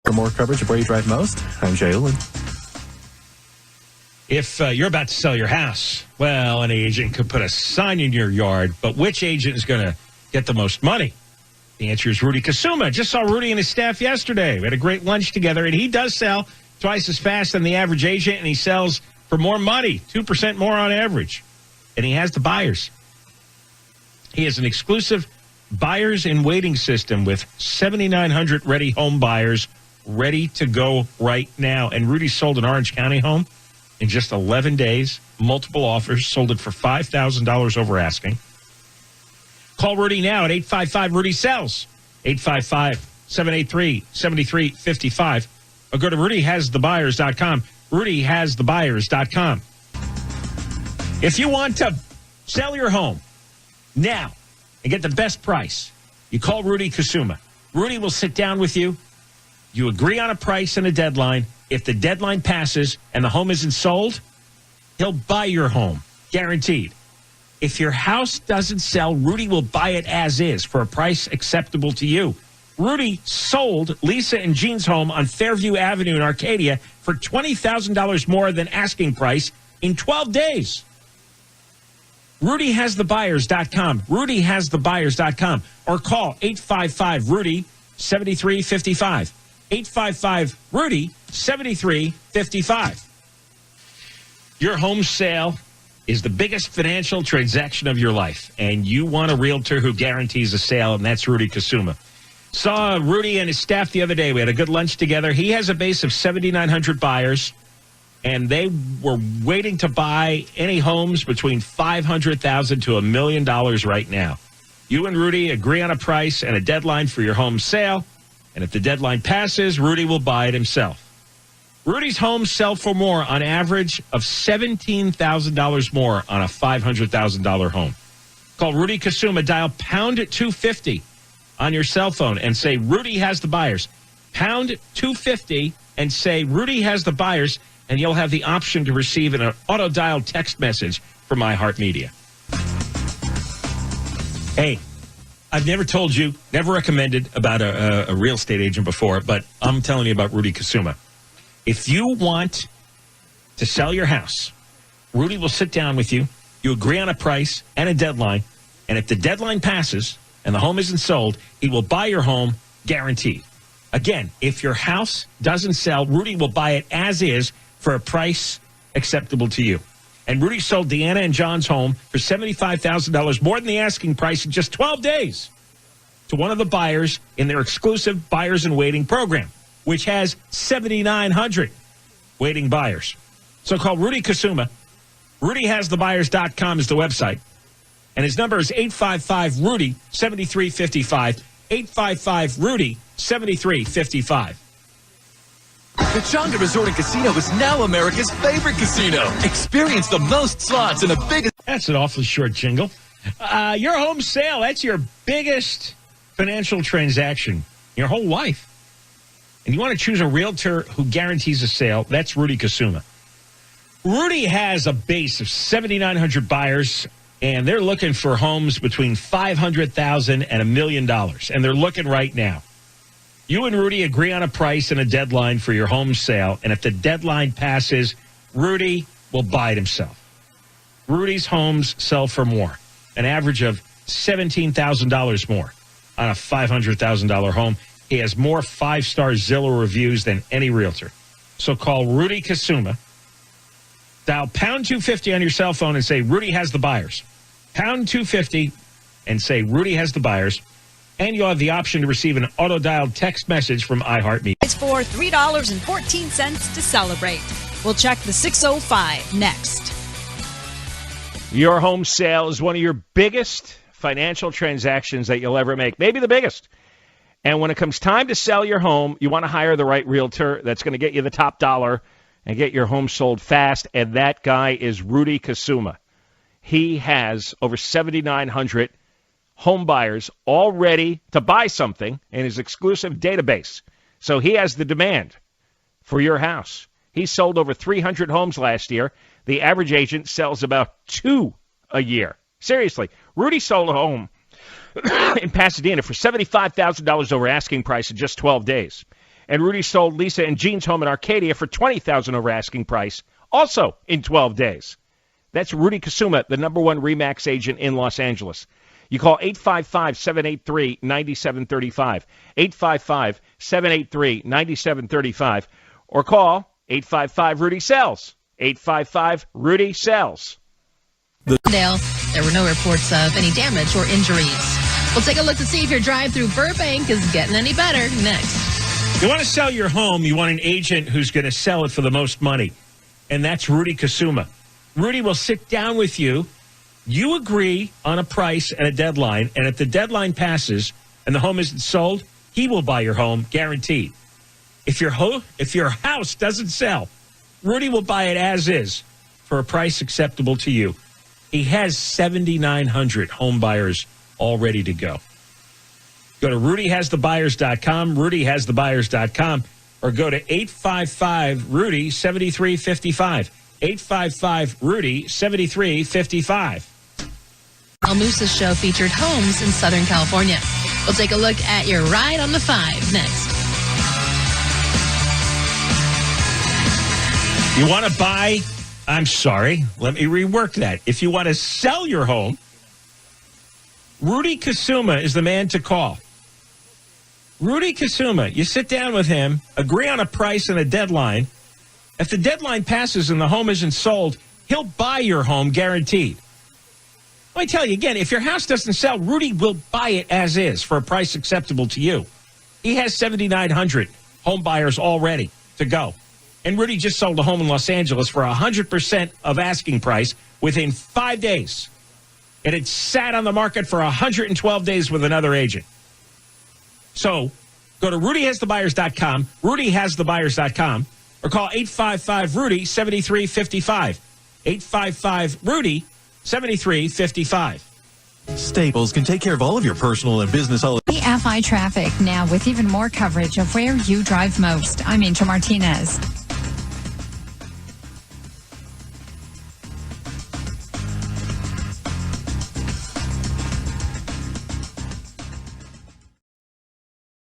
For more coverage of where you drive most, I'm Jay Ullin. If you're about to sell your house, well, an agent could put a sign in your yard, but which agent is going to get the most money? The answer is Rudy Kusuma. Just saw Rudy and his staff yesterday. We had a great lunch together, and he does sell twice as fast than the average agent, and he sells for more money, 2% more on average. And he has the buyers. He has an exclusive buyers in waiting system with 7,900 ready home buyers ready to go right now. And Rudy sold an Orange County home in just 11 days, multiple offers, sold it for $5,000 over asking. Call Rudy now at 855-RUDY-SELLS, 855-783-7355, or go to RudyHasTheBuyers.com, RudyHasTheBuyers.com. If you want to sell your home now and get the best price, you call Rudy Kusuma. Rudy will sit down with you. You agree on a price and a deadline. If the deadline passes and the home isn't sold, he'll buy your home, guaranteed. If your house doesn't sell, Rudy will buy it as is for a price acceptable to you. Rudy sold Lisa and Jean's home on Fairview Avenue in Arcadia for $20,000 more than asking price in 12 days. RudyHasTheBuyers.com, RudyHasTheBuyers.com, or call 855-RUDY-7355. 855-RUDY-7355. Your home sale is the biggest financial transaction of your life, and you want a realtor who guarantees a sale, and that's Rudy Kusuma. Saw Rudy and his staff the other day. We had a good lunch together. He has a base of 7,900 buyers, and they were waiting to buy any homes between $500,000 to $1 million right now. You and Rudy agree on a price and a deadline for your home sale. And if the deadline passes, Rudy will buy it himself. Rudy's homes sell for more on average of $17,000 more on a $500,000 home. Call Rudy Kusuma. Dial pound 250 on your cell phone and say, Rudy has the buyers. Pound 250 and say, Rudy has the buyers, and you'll have the option to receive an auto-dialed text message from iHeartMedia. Hey. I've never told you, never recommended about a real estate agent before, but I'm telling you about Rudy Kusuma. If you want to sell your house, Rudy will sit down with you. You agree on a price and a deadline, and if the deadline passes and the home isn't sold, he will buy your home guaranteed. Again, if your house doesn't sell, Rudy will buy it as is for a price acceptable to you. And Rudy sold Deanna and John's home for $75,000 more than the asking price in just 12 days to one of the buyers in their exclusive Buyers in Waiting program, which has 7,900 waiting buyers. So call Rudy Kusuma. RudyHasTheBuyers.com is the website. And his number is 855-RUDY-7355. 855-RUDY-7355. The Chonga Resort and Casino is now America's favorite casino. Experience the most slots and the biggest... That's an awfully short jingle. Your home sale, that's your biggest financial transaction your whole life. And you want to choose a realtor who guarantees a sale, that's Rudy Kusuma. Rudy has a base of 7,900 buyers, and they're looking for homes between $500,000 and $1 million. And they're looking right now. You and Rudy agree on a price and a deadline for your home sale, and if the deadline passes, Rudy will buy it himself. Rudy's homes sell for more, an average of $17,000 more on a $500,000 home. He has more five-star Zillow reviews than any realtor. So call Rudy Kusuma. Dial pound 250 on your cell phone and say, Rudy has the buyers. Pound 250 and say, Rudy has the buyers. And you'll have the option to receive an auto-dialed text message from iHeartMedia. It's for $3.14 to celebrate. We'll check the 605 next. Your home sale is one of your biggest financial transactions that you'll ever make, maybe the biggest. And when it comes time to sell your home, you want to hire the right realtor that's going to get you the top dollar and get your home sold fast, and that guy is Rudy Kusuma. He has over 7,900 home buyers all ready to buy something in his exclusive database. So he has the demand for your house. He sold over 300 homes last year. The average agent sells about 2 a year. Seriously, Rudy sold a home in Pasadena for $75,000 over asking price in just 12 days. And Rudy sold Lisa and Jean's home in Arcadia for $20,000 over asking price, also in 12 days. That's Rudy Kusuma, the #1 RE/MAX agent in Los Angeles. You call 855-783-9735, 855-783-9735, or call 855-RUDY-SELLS, 855-RUDY-SELLS. Dale, there were no reports of any damage or injuries. We'll take a look to see if your drive through Burbank is getting any better next. You want to sell your home, you want an agent who's going to sell it for the most money, and that's Rudy Kusuma. Rudy will sit down with you. You agree on a price and a deadline, and if the deadline passes and the home isn't sold, he will buy your home, guaranteed. If your house doesn't sell, Rudy will buy it as is for a price acceptable to you. He has 7,900 home buyers all ready to go. Go to rudyhasthebuyers.com, rudyhasthebuyers.com, or go to 855-RUDY-7355, 855-RUDY-7355. El Moose's show featured homes in Southern California. We'll take a look at your ride on the 5 next. You want to buy? I'm sorry. Let me rework that. If you want to sell your home, Rudy Kusuma is the man to call. Rudy Kusuma, you sit down with him, agree on a price and a deadline. If the deadline passes and the home isn't sold, he'll buy your home guaranteed. Let me tell you again, if your house doesn't sell, Rudy will buy it as is for a price acceptable to you. He has 7,900 home buyers all ready to go. And Rudy just sold a home in Los Angeles for 100% of asking price within 5 days. And it sat on the market for 112 days with another agent. So go to rudyhasthebuyers.com, rudyhasthebuyers.com, or call 855-RUDY-7355, 855-RUDY-7355. Staples can take care of all of your personal and business FI Traffic now with even more coverage of where you drive most. I'm Angel Martinez.